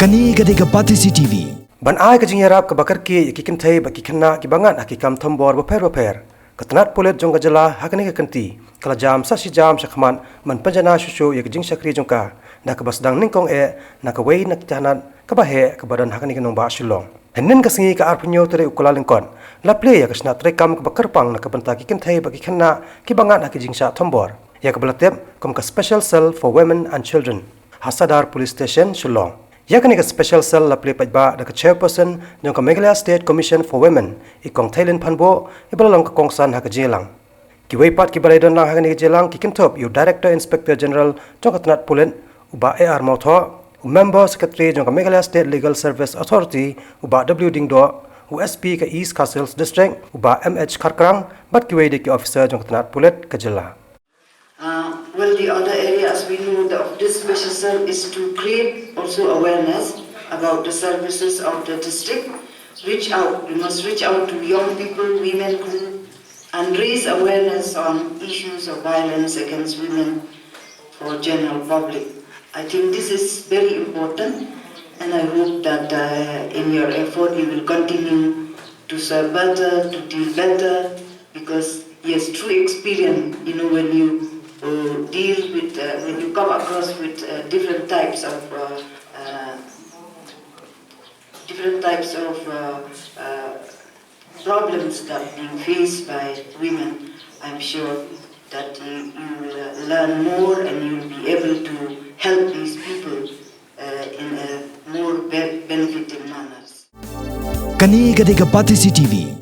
Kani gadega pati CCTV. Ban ai ka jingyarap ka bakar ki kikin thai ba kikhna ki bangat akikam thambor ba pher katnat polet jong gajala hakani ka kanti kala jam sa si jam sakhman man panjana shushu yak jing sakri jongka na ka basdang ningkong na ka wei nak janan ka ba he ka badan hakani ka nomba shilong hennen ka singi ka arpunyo tere ukula lingkon la play yak sna tre kam ka bakar pang na ka banta kikin thai ba kikhna ki bangat akijing sa thambor yak balatep kom ka special cell for women and children Sadar police station shillong yakani ka special cell la play pajba da ka chairperson jong ka Meghalaya State Commission for Women ikong Thailand phanbo ibalang ka kongsan ha ka jelang ki weipat ki balai don lang ha ka jelang ki kintop you director inspector general jong ka tnat pulen uba AR Mautho member secretary jong ka Meghalaya State Legal Service Authority uba W Dingdo USP ka East Castles District uba MH Kharkrang bat ki wei de ki officer jong ka tnat pulet ka jela. Well, the other areas we know of this special cell is to create also awareness about the services of the district. Reach out, we must reach out to young people, women group, and raise awareness on issues of violence against women for general public. I think this is very important, and I hope that in your effort you will continue to serve better, to deal better, because yes, true experience, when you deal with, when you come across with different types of problems that are being faced by women, I'm sure that you will learn more and you will be able to help these people in a more benefiting manners. Kani gadega pati CCTV.